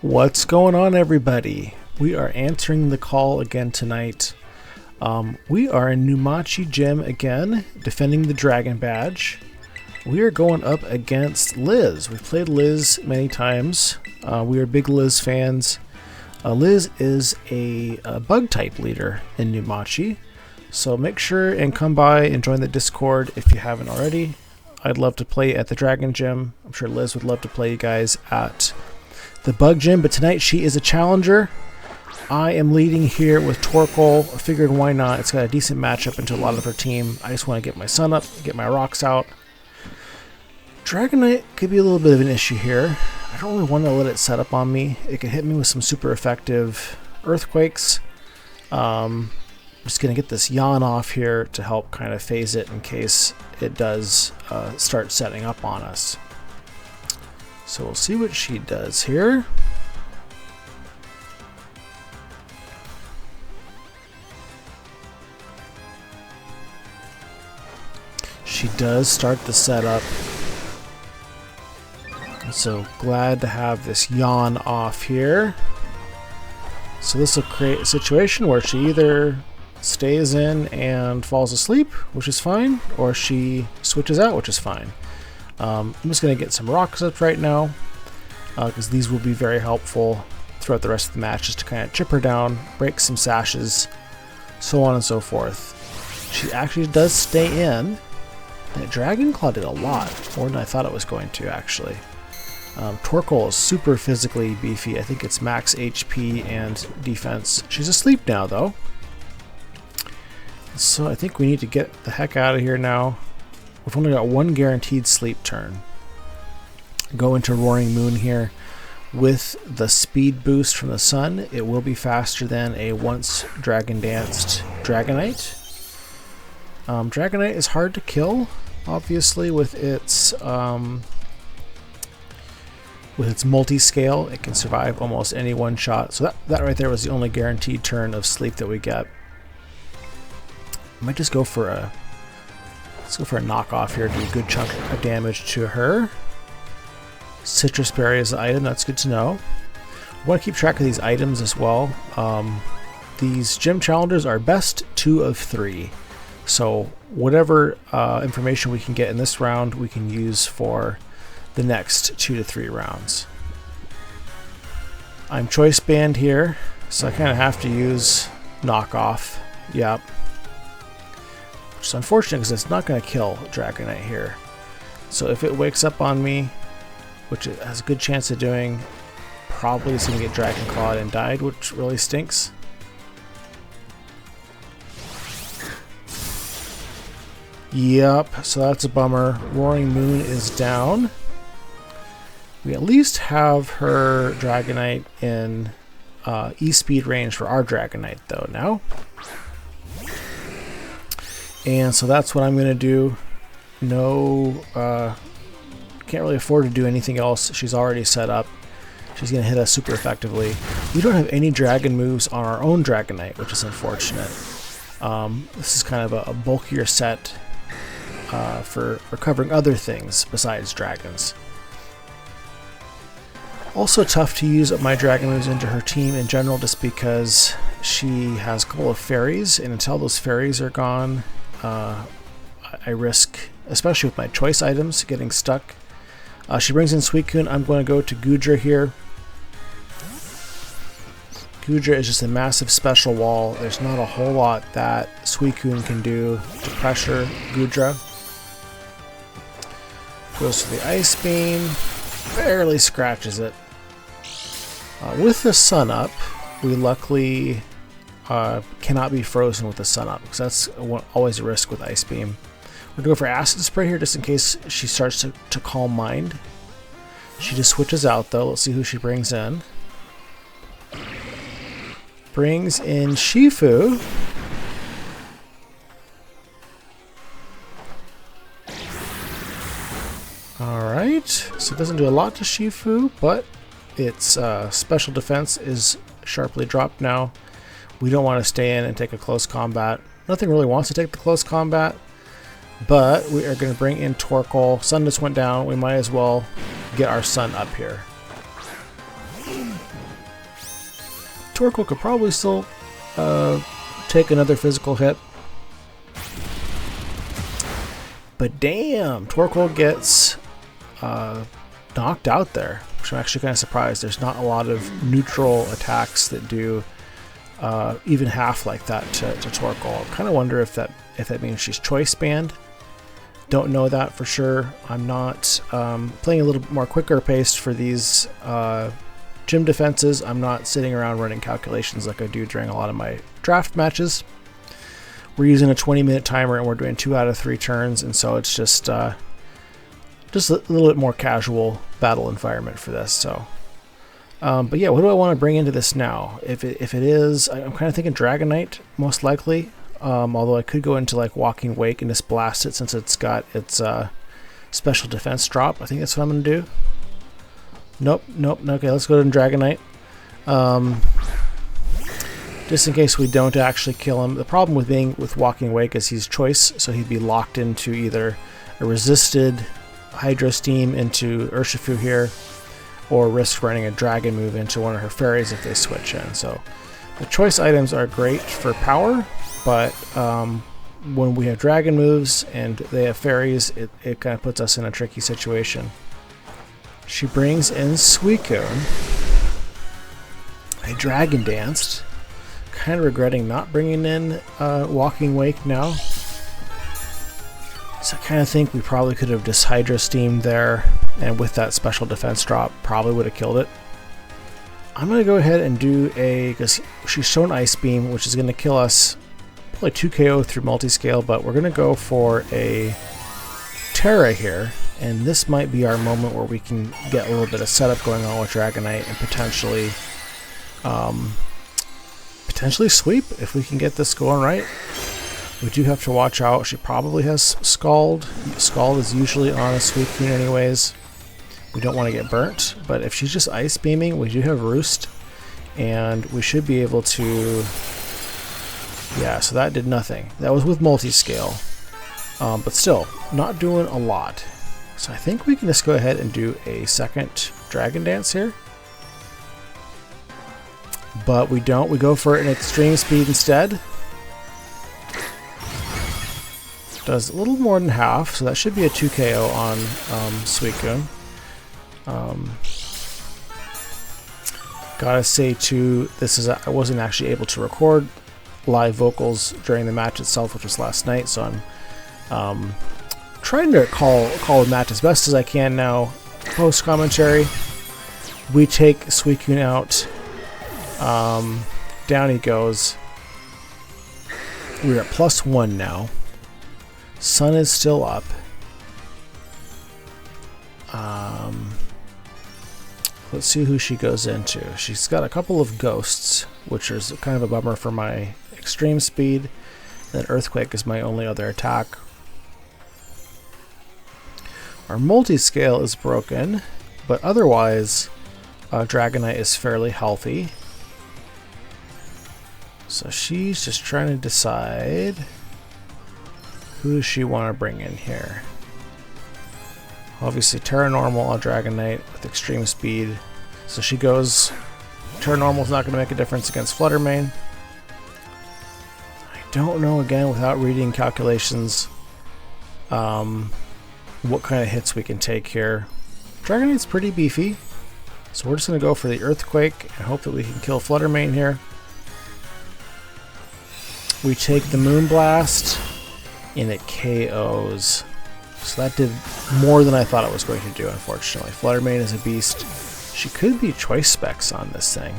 What's going on, everybody? We are answering the call again tonight. We are in Numachi Gym again, defending the Dragon Badge. We are going up against Liz. We've played Liz many times. We are big Liz fans. Liz is a bug type leader in Numachi, so make sure and come by and join the Discord if you haven't already. I'd love to play at the Dragon Gym. I'm sure Liz would love to play you guys at the Bug Gym, but tonight she is a challenger. I am leading here with Torkoal. I figured why not? It's got a decent matchup into a lot of her team. I just want to get my sun up, get my rocks out. Dragonite could be a little bit of an issue here. I don't really want to let it set up on me. It could hit me with some super effective earthquakes. I'm just going to get this yawn off here to help kind of phase it in case it does start setting up on us. So we'll see what she does here. She does start the setup. So glad to have this yawn off here. So this will create a situation where she either stays in and falls asleep, which is fine, or she switches out, which is fine. I'm just going to get some rocks up right now, because these will be very helpful throughout the rest of the match, just to kind of chip her down, break some sashes, so on and so forth. She actually does stay in. That Dragon Claw did a lot, more than I thought it was going to, actually. Torkoal is super physically beefy. I think it's max HP and defense. She's asleep now, though. So I think we need to get the heck out of here now. We've only got one guaranteed sleep turn. Go into Roaring Moon here. With the speed boost from the sun, it will be faster than a once Dragon Danced Dragonite. Dragonite is hard to kill, obviously, with its multi-scale. It can survive almost any one shot. So that right there was the only guaranteed turn of sleep that we get. I might just go for a knockoff here, do a good chunk of damage to her. Citrus Berry is the item, that's good to know. I want to keep track of these items as well. These gym challengers are best 2 of 3. So whatever information we can get in this round, we can use for the next 2 to 3 rounds. I'm choice banned here, so I kind of have to use knockoff. Yep. Which is unfortunate because it's not going to kill Dragonite here. So if it wakes up on me, which it has a good chance of doing, probably it's going to get Dragon Clawed and died, which really stinks. Yep, so that's a bummer. Roaring Moon is down. We at least have her Dragonite in E-speed range for our Dragonite though now. And so that's what I'm going to do. No, can't really afford to do anything else. She's already set up. She's going to hit us super effectively. We don't have any dragon moves on our own Dragonite, which is unfortunate. This is kind of a bulkier set for covering other things besides dragons. Also tough to use my dragon moves into her team in general, just because she has a couple of fairies, and until those fairies are gone, I risk, especially with my choice items, getting stuck. She brings in Suicune. I'm going to go to Gudra here. Gudra is just a massive special wall. There's not a whole lot that Suicune can do to pressure Gudra. Goes to the Ice Beam. Barely scratches it. With the sun up, we luckily cannot be frozen with the sun up, because that's always a risk with Ice Beam. We're going to go for Acid Spray here just in case she starts to Calm Mind. She just switches out though. Let's see who she brings in. Brings in Shifu. Alright, so it doesn't do a lot to Shifu, but its special defense is sharply dropped now. We don't want to stay in and take a close combat. Nothing really wants to take the close combat, but we are going to bring in Torkoal. Sun just went down. We might as well get our sun up here. Torkoal could probably still take another physical hit. But damn, Torkoal gets knocked out there, which I'm actually kind of surprised. There's not a lot of neutral attacks that do even half like that to Torkoal. I kind of wonder if that means she's choice banned. Don't know that for sure. I'm not playing a little more quicker paced for these gym defenses. I'm not sitting around running calculations like I do during a lot of my draft matches. We're using a 20-minute timer and we're doing 2 out of 3 turns, and so it's just a little bit more casual battle environment for this. So, but yeah, what do I want to bring into this now? If it is, I'm kind of thinking Dragonite most likely. Although I could go into like Walking Wake and just blast it since it's got its special defense drop. I think that's what I'm going to do. Nope. Okay, let's go to Dragonite. Just in case we don't actually kill him. The problem with Walking Wake is he's choice, so he'd be locked into either a resisted Hydro Steam into Urshifu here, or risk running a Dragon move into one of her fairies if they switch in. So the choice items are great for power, but when we have Dragon moves and they have fairies, it kind of puts us in a tricky situation. She brings in Suicune. I Dragon Danced. Kind of regretting not bringing in Walking Wake now. So I kind of think we probably could have just Hydro Steamed there, and with that special defense drop, probably would have killed it. I'm going to go ahead and do because she's shown Ice Beam, which is going to kill us probably 2 KO through multiscale, but we're going to go for a Terra here, and this might be our moment where we can get a little bit of setup going on with Dragonite and potentially sweep if we can get this going right. We do have to watch out. She probably has Scald. Scald is usually on a Suicune anyways. We don't want to get burnt, but if she's just Ice Beaming, we do have Roost, and we should be able to... Yeah, so that did nothing. That was with multiscale, but still, not doing a lot. So I think we can just go ahead and do a second Dragon Dance here. But we don't. We go for an Extreme Speed instead. Does a little more than half, so that should be a 2 KO on Suicune. Gotta say too, I wasn't actually able to record live vocals during the match itself, which was last night, so I'm trying to call the match as best as I can now. Post commentary, we take Suicune out. Down he goes. We're at +1 now. Sun is still up. Let's see who she goes into. She's got a couple of ghosts, which is kind of a bummer for my Extreme Speed. Then Earthquake is my only other attack. Our multiscale is broken, but otherwise Dragonite is fairly healthy. So she's just trying to decide who does she want to bring in here. Obviously Terra Normal on Dragonite with Extreme Speed. So she goes... Terra Normal is not going to make a difference against Flutter Mane. I don't know, again, without reading calculations, what kind of hits we can take here. Dragonite's pretty beefy, so we're just going to go for the Earthquake and hope that we can kill Flutter Mane here. We take the Moonblast, and it KOs. So that did more than I thought it was going to do, unfortunately. Flutter Mane is a beast. She could be Choice Specs on this thing.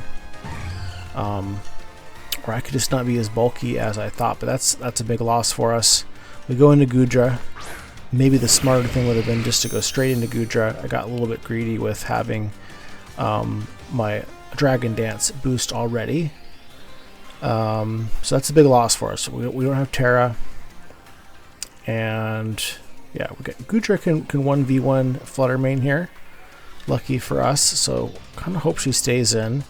Or I could just not be as bulky as I thought, but that's a big loss for us. We go into Goodra. Maybe the smarter thing would have been just to go straight into Goodra. I got a little bit greedy with having my Dragon Dance boost already. So that's a big loss for us. We don't have Terra. And yeah, we got Goodra can 1v1 Flutter Mane here. Lucky for us, so kind of hope she stays in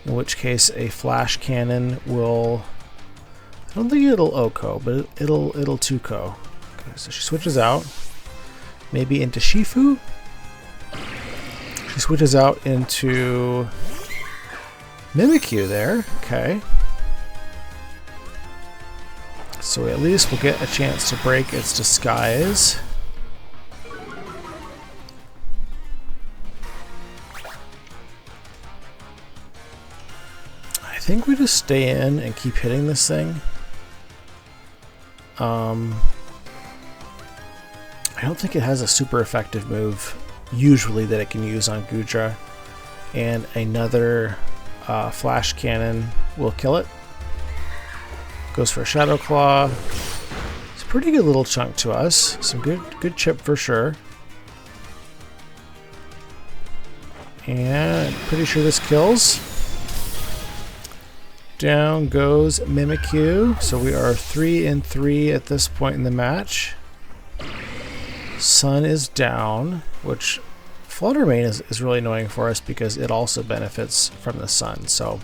which case a Flash Cannon will... I don't think it'll OHKO, but it'll 2KO. Okay, so she switches out. Maybe into Shifu? She switches out into Mimikyu there. Okay. So at least we'll get a chance to break its disguise. I think we just stay in and keep hitting this thing. I don't think it has a super effective move usually that it can use on Gudra, and another flash cannon will kill it. Goes for a Shadow Claw. It's a pretty good little chunk to us. Some good chip for sure. And pretty sure this kills. Down goes Mimikyu. So we are 3-3 at this point in the match. Sun is down, which Flutter Mane is really annoying for us because it also benefits from the sun. So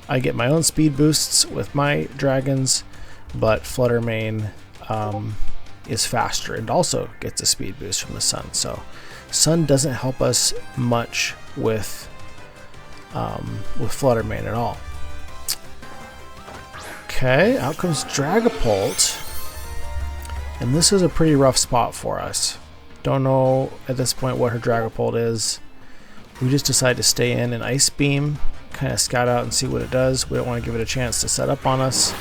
I get my own speed boosts with my dragons, but Flutter Mane is faster and also gets a speed boost from the sun. So sun doesn't help us much with Flutter Mane at all. Okay, out comes Dragapult, and this is a pretty rough spot for us. Don't know at this point what her Dragapult is. We just decide to stay in and Ice Beam, kind of scout out and see what it does. We don't want to give it a chance to set up on us.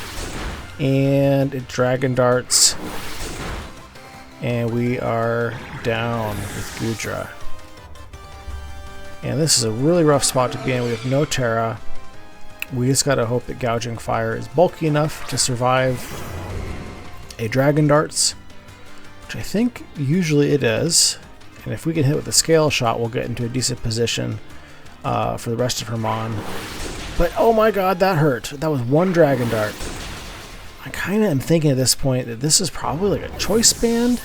And it Dragon Darts, and we are down with Gudra. And this is a really rough spot to be in. We have no Terra. We just gotta hope that Gouging Fire is bulky enough to survive a Dragon Darts, which I think usually it is. And if we can hit with a Scale Shot, we'll get into a decent position for the rest of her Mon. But oh my god, that hurt. That was one Dragon Dart. I kind of am thinking at this point that this is probably like a Choice Band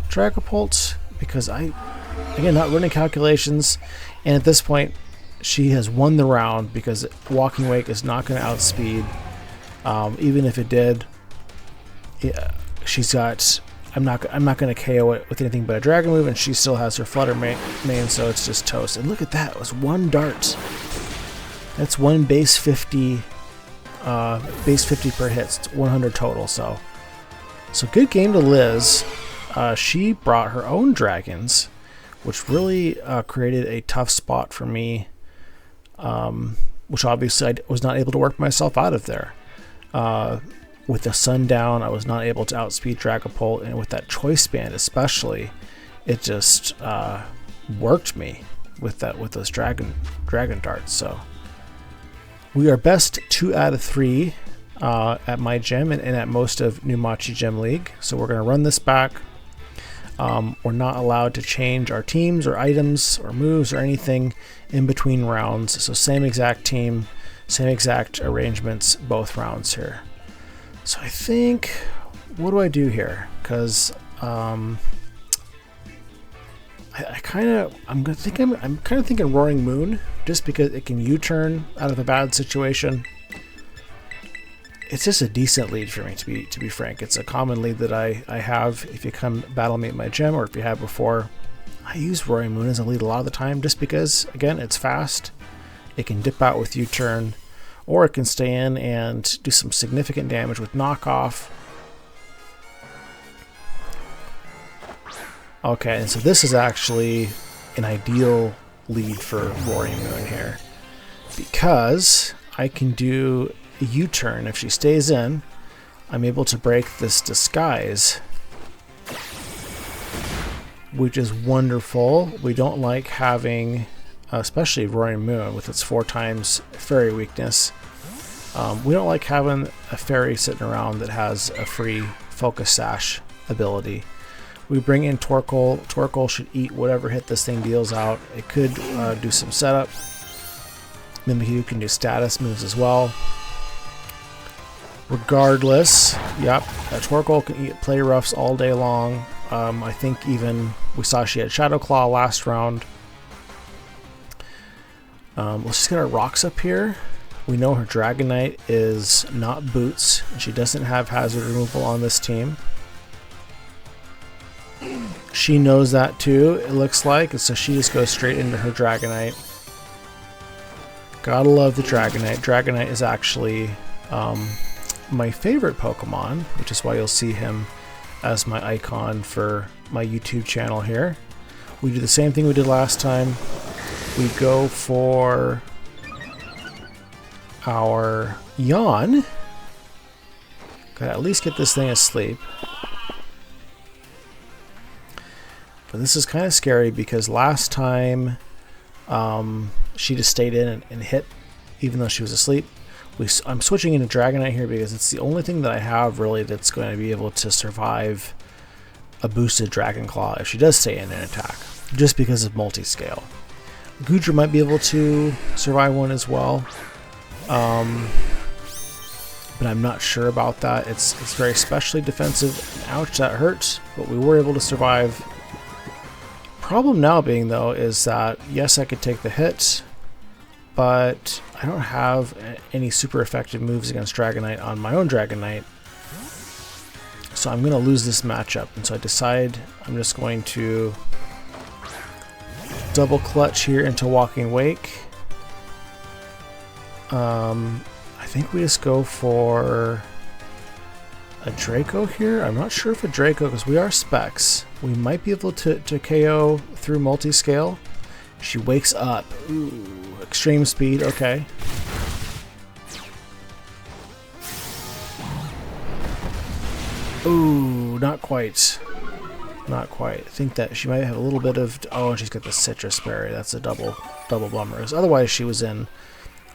Dragapult, because again, not running calculations, and at this point she has won the round because Walking Wake is not going to outspeed. Even if it did, she's got. I'm not going to KO it with anything but a Dragon move, and she still has her Flutter Mane, so it's just toast. And look at that! It was one dart. That's one base 50 per hit. It's 100 total. So good game to Liz. She brought her own dragons, which really created a tough spot for me. Which obviously I was not able to work myself out of there. With the sun down, I was not able to outspeed Dragapult, and with that Choice Band especially, it just worked me with those Dragon Darts. So we are best 2 out of 3 at my gym and at most of Numachi Gym League. So we're going to run this back. We're not allowed to change our teams or items or moves or anything in between rounds. So same exact team, same exact arrangements both rounds here. So I think, what do I do here? Because I'm kind of thinking Roaring Moon, just because it can U-turn out of a bad situation. It's just a decent lead for me, to be frank. It's a common lead that I have if you come battle me at my gym, or if you have before. I use Roaring Moon as a lead a lot of the time, just because, again, it's fast. It can dip out with U-turn, or it can stay in and do some significant damage with knockoff. Okay, and so this is actually an ideal lead for Roaring Moon here, because I can do a U-turn. If she stays in, I'm able to break this disguise, which is wonderful. We don't like having, especially Roaring Moon with its 4 times fairy weakness, we don't like having a fairy sitting around that has a free Focus Sash ability. We bring in Torkoal. Torkoal should eat whatever hit this thing deals out. It could do some setup. Mimikyu can do status moves as well. Regardless, yep, Torkoal can eat play roughs all day long. I think even we saw she had Shadow Claw last round. Let's just get our rocks up here. We know her Dragonite is not Boots, and she doesn't have hazard removal on this team. She knows that too, it looks like, and so she just goes straight into her Dragonite. Gotta love the Dragonite. Dragonite is actually my favorite Pokemon, which is why you'll see him as my icon for my YouTube channel here. We do the same thing we did last time. We go for our Yawn. Gotta at least get this thing asleep. But this is kind of scary because last time she just stayed in and hit even though she was asleep. I'm switching into Dragonite here because it's the only thing that I have really that's going to be able to survive a boosted Dragon Claw if she does stay in and attack, just because of multi-scale. Goodra might be able to survive one as well, but I'm not sure about that. It's very specially defensive. Ouch, that hurts, but we were able to survive. Problem now being though is that yes, I could take the hit, but I don't have any super effective moves against Dragonite on my own Dragonite, so I'm going to lose this matchup. And so I decide I'm just going to double clutch here into Walking Wake. I think we just go for a Draco here. I'm not sure if a Draco, because we are specs. We might be able to KO through multi-scale. She wakes up. Ooh, extreme speed, okay. Ooh, not quite. Not quite. I think that she might have a little bit of... Oh, and she's got the Citrus Berry. That's a double bummer. Otherwise, she was in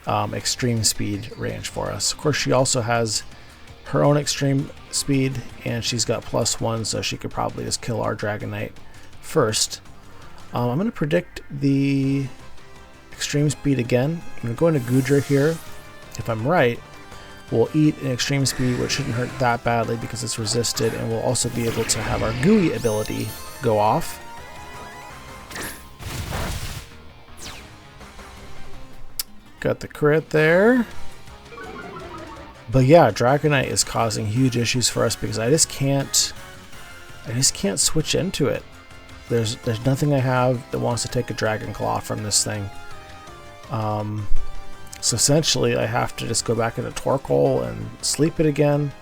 extreme speed range for us. Of course, she also has her own extreme speed, and she's got +1, so she could probably just kill our Dragonite first. I'm going to predict the extreme speed again. I'm going to go into Goodra here. If I'm right, we'll eat an extreme speed, which shouldn't hurt that badly because it's resisted, and we'll also be able to have our gooey ability go off. Got the crit there. But yeah, Dragonite is causing huge issues for us because I just can't switch into it. There's nothing I have that wants to take a Dragon Claw from this thing. So essentially I have to just go back into Torkoal and sleep it again.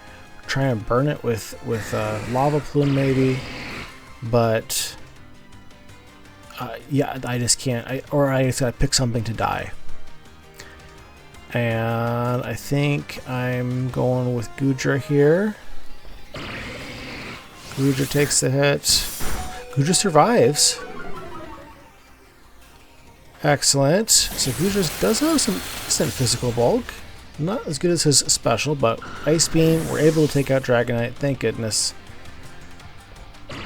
Try and burn it with Lava Plume maybe. But yeah, I just can't. I just gotta pick something to die. And I think I'm going with Goodra here. Goodra takes the hit. Goodra survives. Excellent. So Goodra does have some decent physical bulk. Not as good as his special, but Ice Beam, we're able to take out Dragonite. Thank goodness.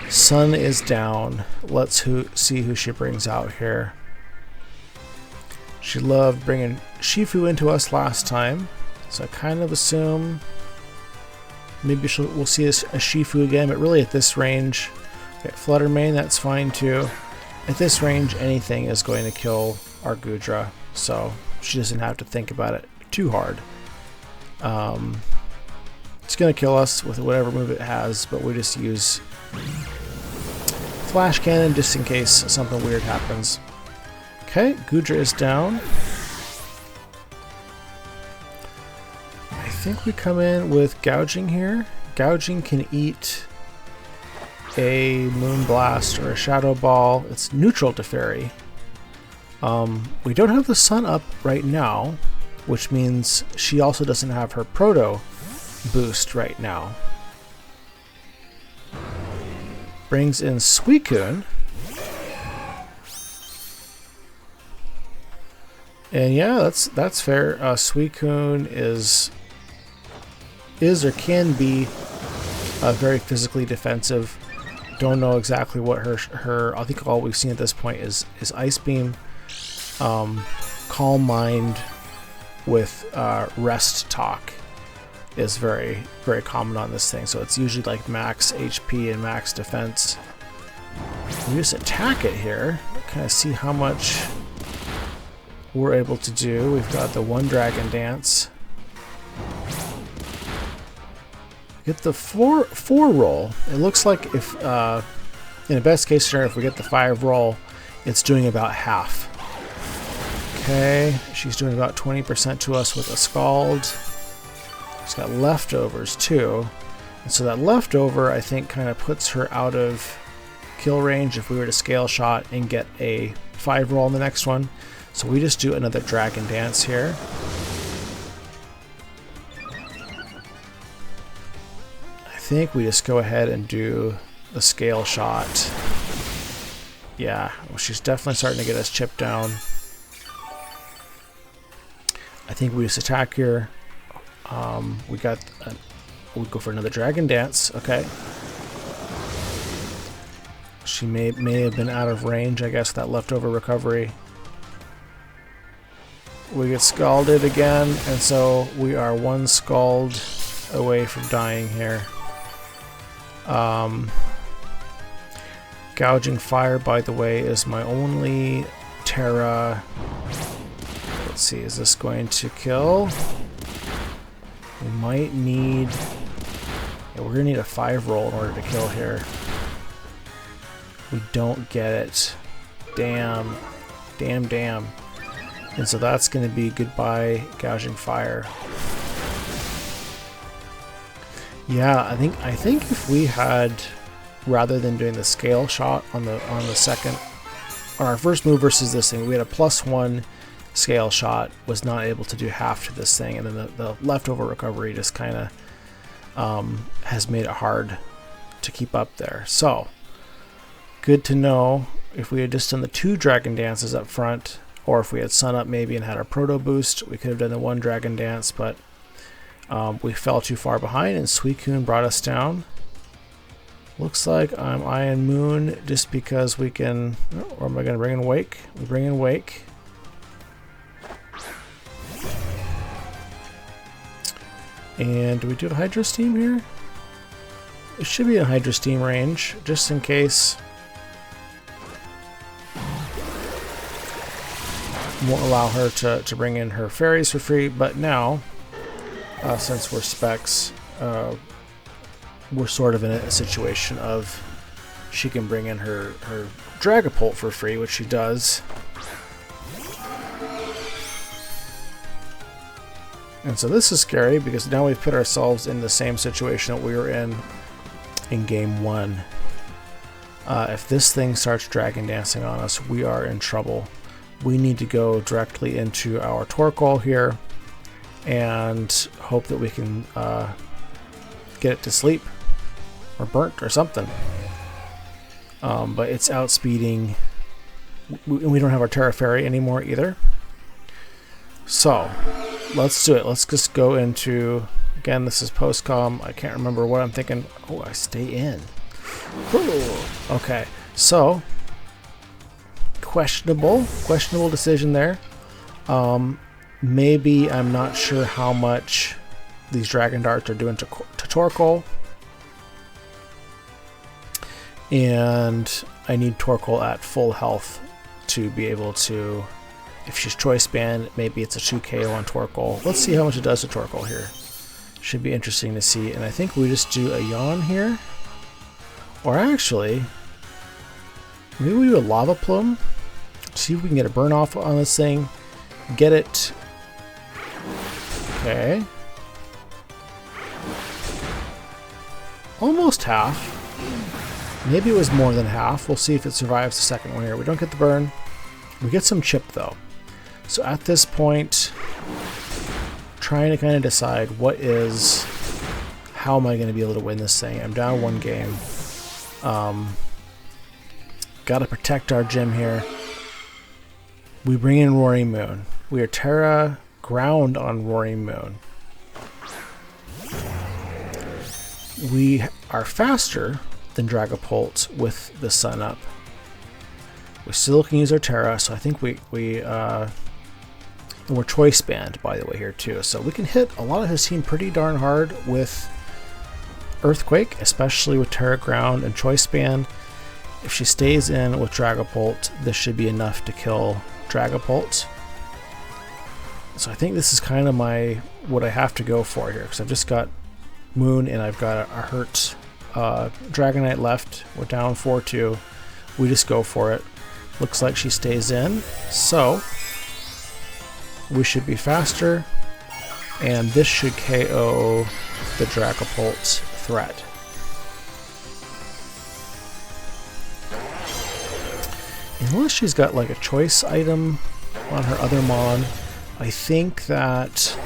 Sun is down. Let's see who she brings out here. She loved bringing Shifu into us last time, so I kind of assume maybe we'll see a Shifu again, but really at this range, okay, Flutter Mane, that's fine too. At this range, anything is going to kill our Goodra, so she doesn't have to think about it too hard. It's going to kill us with whatever move it has, but we just use Flash Cannon just in case something weird happens. Okay, Goodra is down. I think we come in with Gouging here. Gouging can eat a Moonblast or a Shadow Ball. It's neutral to Fairy. We don't have the sun up right now, which means she also doesn't have her Proto boost right now. Brings in Suicune. And yeah, that's fair. Suicune is or can be very physically defensive. Don't know exactly what her. I think all we've seen at this point is Ice Beam, Calm Mind with Rest Talk is very common on this thing. So it's usually like max HP and max defense. We just attack it here. Kind of see how much we're able to do. We've got the one Dragon Dance. Get the four roll. It looks like if in a best case scenario, if we get the 5 roll, it's doing about half. Okay, she's doing about 20% to us with a Scald. She's got leftovers too. And so that leftover, I think, kind of puts her out of kill range if we were to scale shot and get a 5 roll in the next one. So we just do another Dragon Dance here. I think we just go ahead and do the scale shot. Yeah, well, she's definitely starting to get us chipped down. I think we just attack here. We go for another Dragon Dance. Okay. She may have been out of range, I guess, that leftover recovery. We get scalded again, and so we are one scald away from dying here. Gouging Fire, by the way, is my only Terra. Let's see, is this going to kill? We might need... Yeah, we're going to need a 5 roll in order to kill here. We don't get it. Damn. Damn, damn. And so that's going to be goodbye, Gouging Fire. Yeah, I think if we had, rather than doing the scale shot on the second, on our first move versus this thing, we had a +1 scale shot, was not able to do half to this thing, and then the leftover recovery just kind of has made it hard to keep up there. So good to know. If we had just done the 2 Dragon Dances up front, or if we had Sun Up maybe and had our Proto Boost, we could have done the 1 Dragon Dance, but we fell too far behind and Suicune brought us down. Looks like I'm eyeing Moon just because we can... Or am I going to bring in Wake? We bring in Wake. And do we do a Hydro Steam here? It should be a Hydro Steam range, just in case. Won't allow her to bring in her fairies for free, but now, since we're specs, we're sort of in a situation of she can bring in her Dragapult for free, which she does. And so this is scary because now we've put ourselves in the same situation that we were in game 1. If this thing starts Dragon Dancing on us, we are in trouble. We need to go directly into our Torkoal here and hope that we can get it to sleep or burnt or something. But it's outspeeding. We don't have our Terra Fairy anymore either. So let's do it. Let's just go into, again, this is post-com. I can't remember what I'm thinking. Oh, I stay in. Ooh. Okay, so questionable decision there. Maybe I'm not sure how much these Dragon Darts are doing to Torkoal. And I need Torkoal at full health to be able to, if she's Choice Band, maybe it's a 2 KO on Torkoal. Let's see how much it does to Torkoal here. Should be interesting to see. And I think we just do a Yawn here. Or actually, maybe we do a Lava Plume. See if we can get a burn off on this thing. Get it. Okay. Almost half. Maybe it was more than half. We'll see if it survives the second one here. We don't get the burn. We get some chip though. So at this point, trying to kind of decide how am I going to be able to win this thing. I'm down 1 game. Got to protect our gym here. We bring in Roaring Moon. We are Terra Ground on Roaring Moon. We are faster than Dragapult with the Sun Up. We still can use our Terra, so I think we're Choice Band, by the way, here too. So we can hit a lot of his team pretty darn hard with Earthquake, especially with Terra Ground and Choice Band. If she stays in with Dragapult, this should be enough to kill Dragapult. So I think this is kind of what I have to go for here, because I've just got Moon and I've got a hurt Dragonite left. We're down 4-2. We just go for it. Looks like she stays in. So we should be faster, and this should KO the Dragapult's threat. Unless she's got like a choice item on her other mon, I think that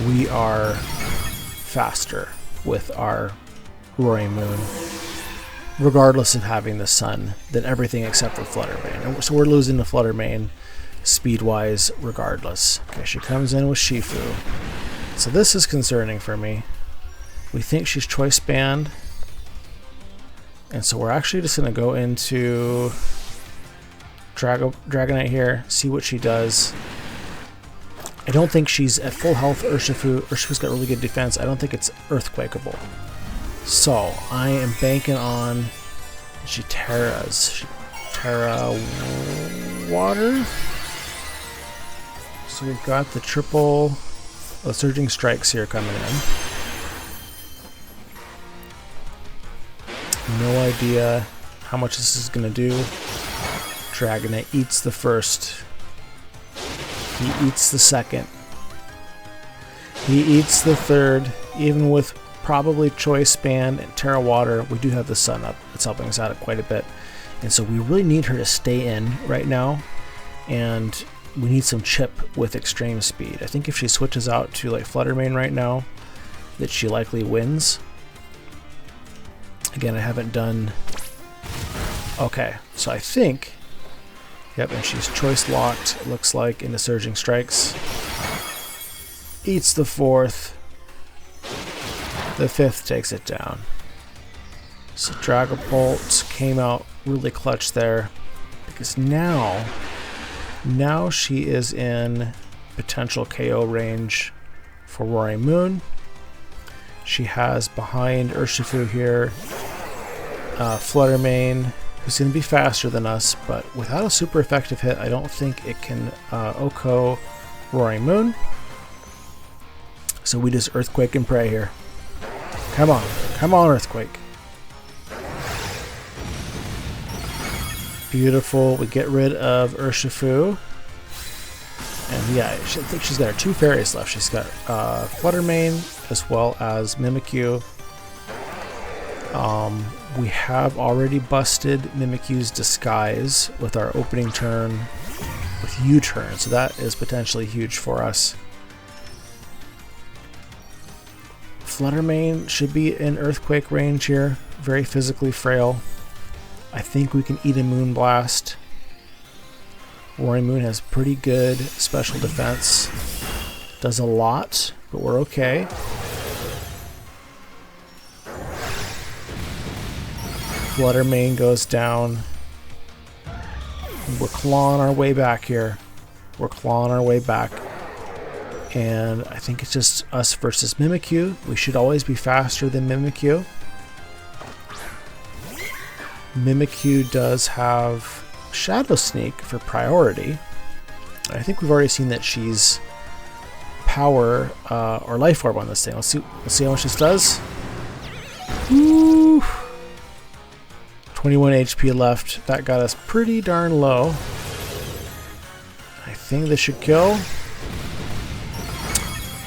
we are faster with our Roaring Moon, regardless of having the sun, than everything except for Fluttermane. So we're losing to Fluttermane speed-wise regardless. Okay, she comes in with Shifu. So this is concerning for me. We think she's choice banned. And so we're actually just going to go into Dragonite here, see what she does. I don't think she's at full health, Urshifu. Urshifu's got really good defense. I don't think it's Earthquakeable. So I am banking on she Terras. She Terra Water. So we've got the triple Surging Strikes here coming in. No idea how much this is going to do. Dragonite eats the first. He eats the second. He eats the third. Even with probably Choice Band and Terra Water, we do have the sun up. It's helping us out quite a bit. And so we really need her to stay in right now. And we need some chip with extreme speed. I think if she switches out to like Fluttermane right now, that she likely wins. Again, I haven't done... Okay, so I think... Yep, and she's choice locked, it looks like, into Surging Strikes. Eats the fourth. The fifth takes it down. So Dragapult came out really clutch there. Because now she is in potential KO range for Roaring Moon. She has behind Urshifu here Fluttermane, who's going to be faster than us, but without a super effective hit, I don't think it can OHKO Roaring Moon. So we just Earthquake and pray here. Come on Earthquake. Beautiful. We get rid of Urshifu. And yeah, I think she's got her two fairies left. She's got Fluttermane as well as Mimikyu. We have already busted Mimikyu's disguise with our opening turn with U-turn, so that is potentially huge for us. Fluttermane should be in Earthquake range here. Very physically frail. I think we can eat a Moonblast. Roaring Moon has pretty good special defense. Does a lot, but we're okay. Fluttermane goes down. We're clawing our way back here. We're clawing our way back. And I think it's just us versus Mimikyu. We should always be faster than Mimikyu. Mimikyu does have Shadow Sneak for priority. I think we've already seen that she's power or life orb on this thing. Let's see how much this does. Woo! 21 HP left. That got us pretty darn low. I think this should kill.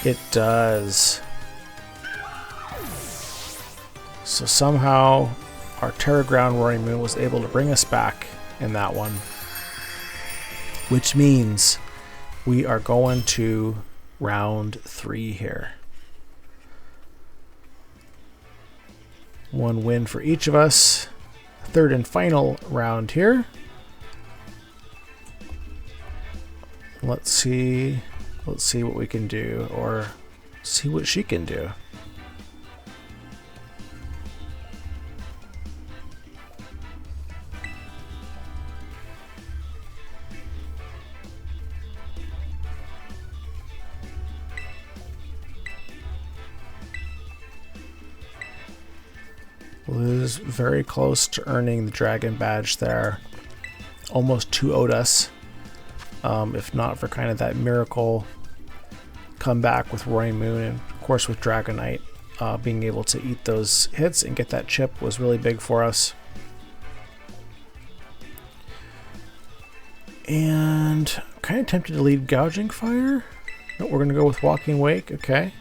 It does. So somehow our Terra Ground Roaring Moon was able to bring us back in that one. Which means we are going to round 3 here. One win for each of us. Third and final round here. Let's see what we can do, or see what she can do. Was very close to earning the Dragon Badge there. Almost 2-0'd us. If not for kind of that miracle comeback with Roaring Moon, and of course with Dragonite being able to eat those hits and get that chip was really big for us. And I'm kind of tempted to lead Gouging Fire. No, we're going to go with Walking Wake. Okay.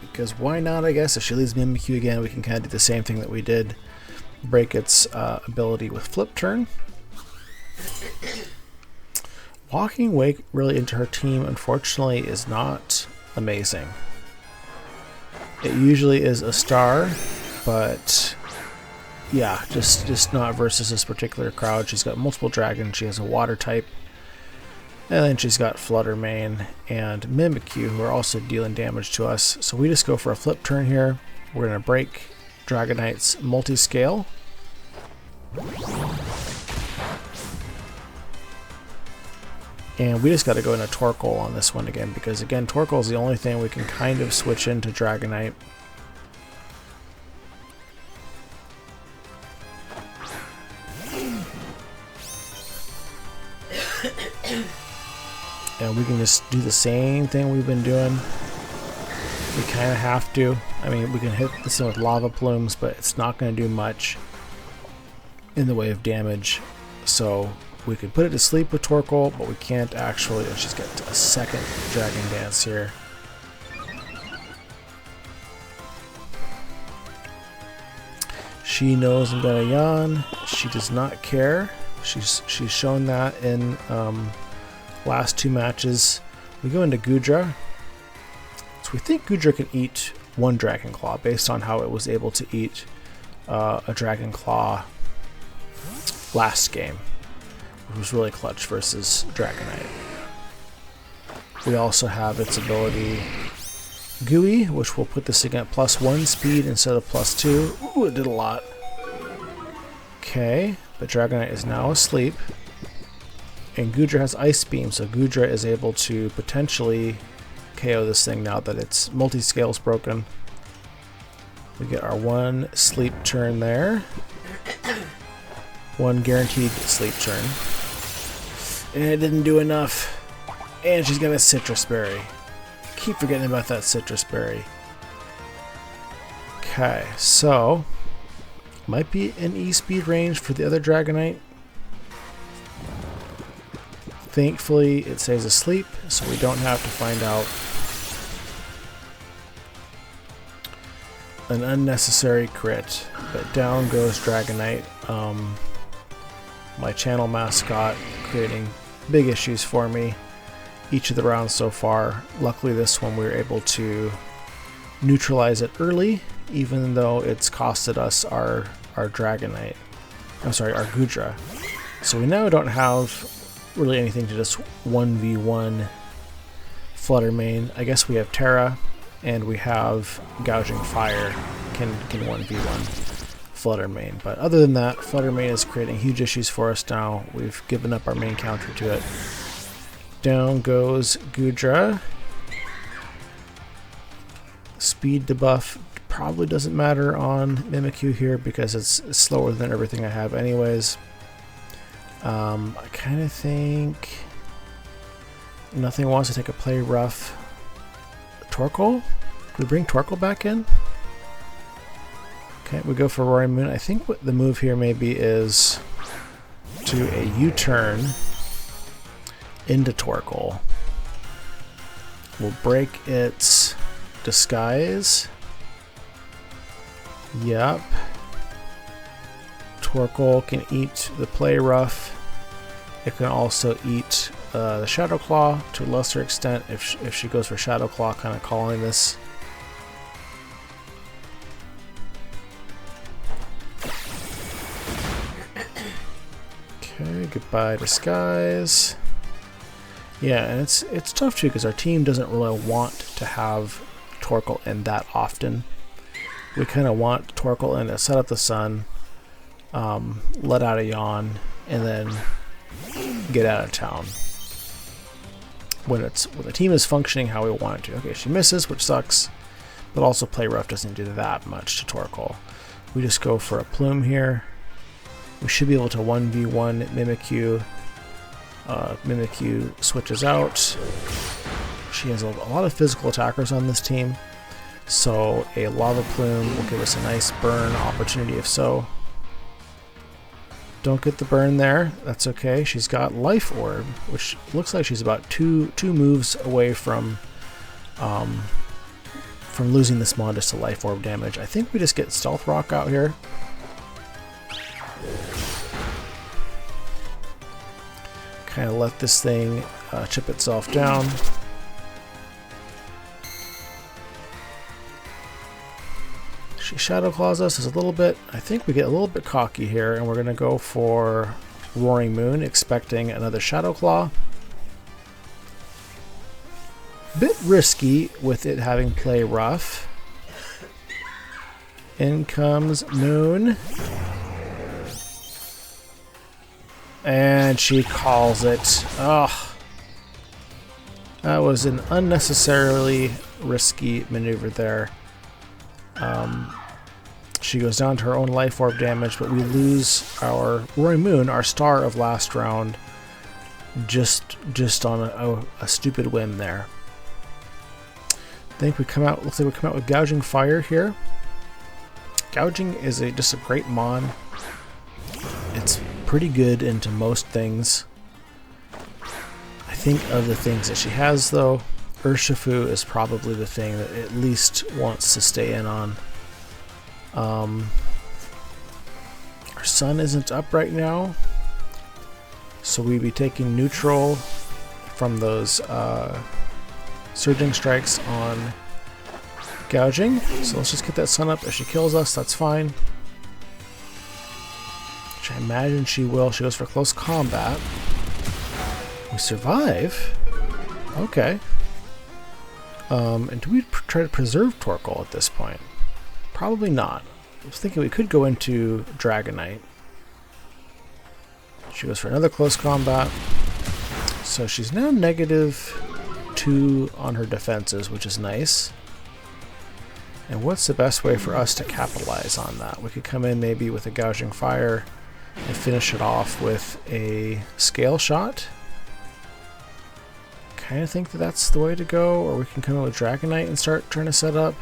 Because why not, I guess. If she leads Mimikyu again, we can kind of do the same thing that we did. Break its ability with Flip Turn. Walking Wake really into her team, unfortunately, is not amazing. It usually is a star, but yeah, just not versus this particular crowd. She's got multiple dragons, she has a water type, and then she's got Flutter Mane and Mimikyu, who are also dealing damage to us. So we just go for a flip turn here. We're going to break Dragonite's multi-scale. And we just got to go into Torkoal on this one again, because again, Torkoal is the only thing we can kind of switch into Dragonite. And we can just do the same thing we've been doing. We kind of have to. I mean, we can hit this thing with Lava Plumes, but it's not going to do much in the way of damage. So we could put it to sleep with Torkoal, but we can't actually. Let's just get a second Dragon Dance here. She knows I'm gonna yawn. She does not care. She's shown that in last two matches. We go into Goodra. So we think Goodra can eat one Dragon Claw based on how it was able to eat a Dragon Claw last game. It was really clutch versus Dragonite. We also have its ability Gooey, which will put this thing at +1 speed instead of +2. Ooh, it did a lot. Okay, but Dragonite is now asleep. And Goodra has Ice Beam, so Goodra is able to potentially KO this thing now that its multi-scale is broken. We get our one sleep turn there. One guaranteed sleep turn. And it didn't do enough. And she's got a Citrus Berry. Keep forgetting about that Citrus Berry. Okay, so might be an E-speed range for the other Dragonite. Thankfully, it stays asleep, so we don't have to find out an unnecessary crit. But down goes Dragonite. My channel mascot creating big issues for me each of the rounds so far. Luckily this one we were able to neutralize it early, even though it's costed us our Dragonite. I'm sorry, our Goodra. So we now don't have really anything to just 1v1 Flutter Mane. I guess we have Terra and we have Gouging Fire can 1v1 Flutter Mane. But other than that, Flutter Mane is creating huge issues for us now. We've given up our main counter to it. Down goes Goodra. Speed debuff probably doesn't matter on Mimikyu here because it's slower than everything I have anyways. I kind of think nothing wants to take a play rough. Torkoal? Do we bring Torkoal back in? Okay, we go for Roaring Moon. I think what the move here maybe is to a U-turn into Torkoal. We'll break its disguise. Yep. Torkoal can eat the play rough. It can also eat the Shadow Claw to a lesser extent if she goes for Shadow Claw, kind of calling this. Okay, goodbye disguise. Yeah, and it's tough too because our team doesn't really want to have Torkoal in that often. We kind of want Torkoal in to set up the sun, let out a yawn, and then get out of town. When the team is functioning how we want it to. Okay, she misses, which sucks, but also play rough doesn't do that much to Torkoal. We just go for a plume here. We should be able to 1v1 Mimikyu. Mimikyu switches out. She has a lot of physical attackers on this team. So a lava plume will give us a nice burn opportunity if so. Don't get the burn there. That's okay. She's got Life Orb, which looks like she's about two moves away from losing this mon just to Life Orb damage. I think we just get Stealth Rock out here. Kind of let this thing chip itself down. She Shadow Claws us a little bit. I think we get a little bit cocky here, and we're going to go for Roaring Moon, expecting another Shadow Claw. Bit risky with it having play rough. In comes Moon. And she calls it. Oh, that was an unnecessarily risky maneuver there. She goes down to her own Life Orb damage, but we lose our Roaring Moon, our star of last round, just on a stupid whim there. I think we come out. Looks like we come out with Gouging Fire here. Gouging is just a great mon. It's pretty good into most things. I think of the things that she has though, Urshifu is probably the thing that at least wants to stay in on. Our sun isn't up right now, so we'd be taking neutral from those surging strikes on Gouging. So let's just get that sun up. If she kills us, that's fine. Which I imagine she will. She goes for close combat. We survive. Okay. And do we try to preserve Torkoal at this point? Probably not. I was thinking we could go into Dragonite. She goes for another close combat. So she's now -2 on her defenses, which is nice. And what's the best way for us to capitalize on that? We could come in maybe with a Gouging Fire and finish it off with a Scale Shot. Kind of think that that's the way to go, or we can come in with Dragonite and start trying to set up.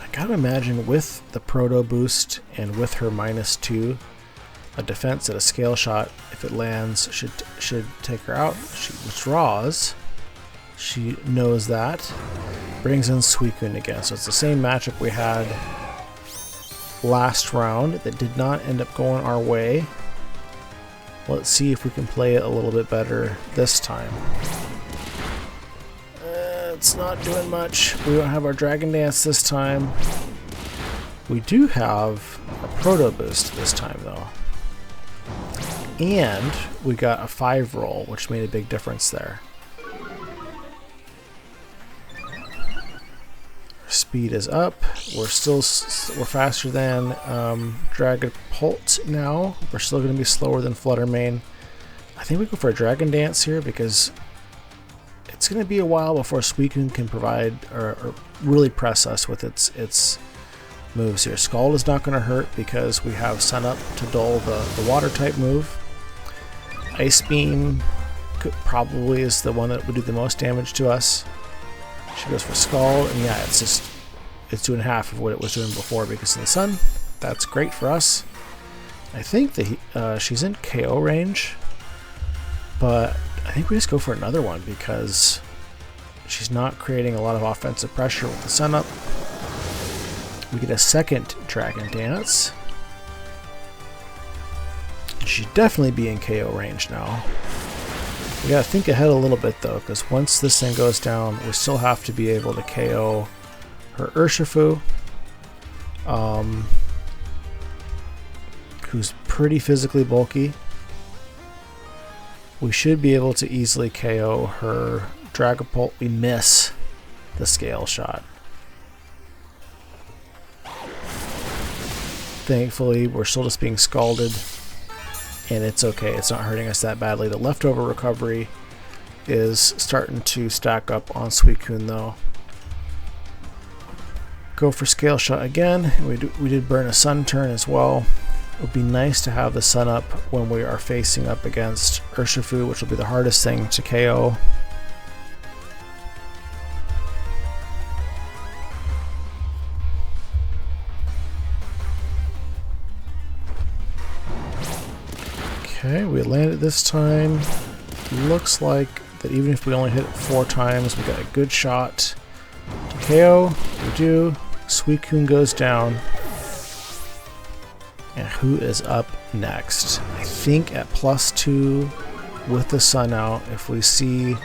I gotta imagine with the Proto boost and with her -2, a defense at a Scale Shot, if it lands, should take her out. She withdraws. She knows that. Brings in Suicune again. So it's the same matchup we had last round that did not end up going our way. Let's see if we can play it a little bit better this time. It's not doing much. We don't have our Dragon Dance this time. We do have a Proto boost this time though. And we got a 5 roll, which made a big difference there. Speed is up. We're faster than Dragapult now. We're still going to be slower than Fluttermane. I think we go for a Dragon Dance here because it's going to be a while before Suicune can provide or really press us with its moves here. Scald is not going to hurt because we have Sun Up to dull the water type move. Ice Beam probably is the one that would do the most damage to us. She goes for Scald, and yeah, it's doing half of what it was doing before because of the sun. That's great for us. I think that she's in KO range, but I think we just go for another one because she's not creating a lot of offensive pressure with the sun up. We get a second Dragon Dance. She'd definitely be in KO range now. We gotta think ahead a little bit though, because once this thing goes down, we still have to be able to KO her Urshifu, who's pretty physically bulky. We should be able to easily KO her Dragapult. We miss the Scale Shot. Thankfully, we're still just being scalded. And it's okay, it's not hurting us that badly. The leftover recovery is starting to stack up on Suicune though. Go for Scale Shot again. We did burn a Sun turn as well. It would be nice to have the sun up when we are facing up against Urshifu, which will be the hardest thing to KO. Okay, we landed this time. Looks like that even if we only hit it 4 times, we got a good shot to KO. We do. Suicune goes down. And who is up next? I think at +2 with the sun out, if we see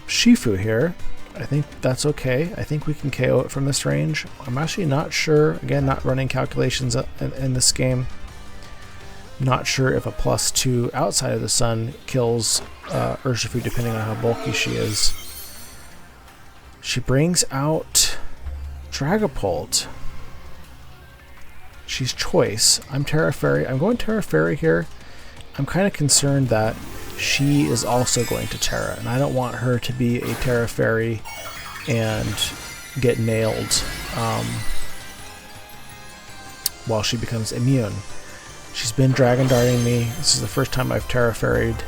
Shifu here, I think that's okay. I think we can KO it from this range. I'm actually not sure. Again, not running calculations in this game. Not sure if a +2 outside of the sun kills Urshifu, depending on how bulky she is. She brings out Dragapult. She's choice. I'm Terra Fairy. I'm going Terra Fairy here. I'm kind of concerned that she is also going to Terra, and I don't want her to be a Terra Fairy and get nailed while she becomes immune. She's been Dragon Darting me. This is the first time I've Terra Fairied.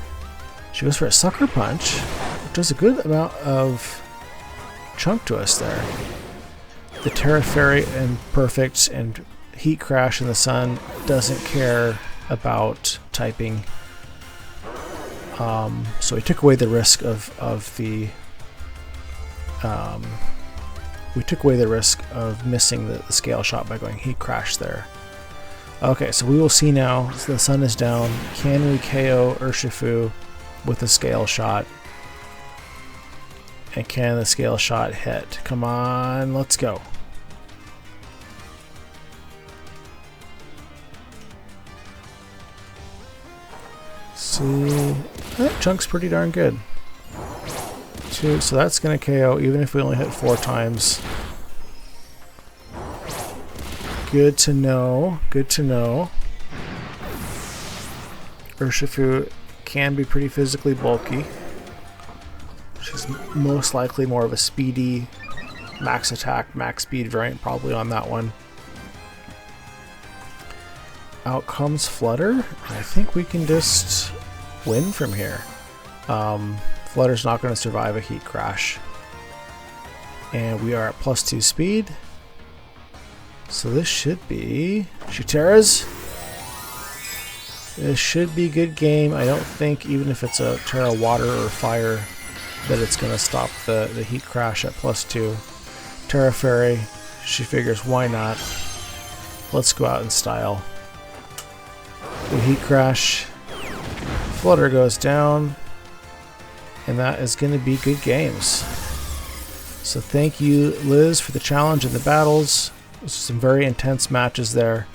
She goes for a Sucker Punch, which does a good amount of chunk to us there. The Terra Fairy and Perfect and Heat Crash in the sun doesn't care about typing. So we took away the risk of missing the scale shot by going Heat Crash there. Okay, so we will see now. So the sun is down. Can we KO Urshifu with a scale shot? And can the scale shot hit? Come on, let's go. See, that chunk's pretty darn good. 2, so that's going to KO even if we only hit 4 times. Good to know. Good to know. Urshifu can be pretty physically bulky. She's most likely more of a speedy max attack, max speed variant probably on that one. Out comes Flutter. I think we can just win from here. Flutter's not going to survive a Heat Crash. And we are at +2 speed. So this should be... She Terras. This should be a good game. I don't think even if it's a Terra Water or Fire that it's going to stop the Heat Crash at +2. Terra Fairy. She figures why not. Let's go out in style. We Heat Crash. Flutter goes down. And that is going to be good games. So thank you, Liz, for the challenge and the battles. Some very intense matches there.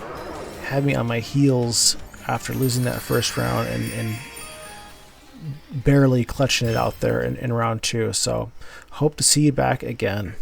Had me on my heels after losing that first round and barely clutching it out there in round 2. So hope to see you back again.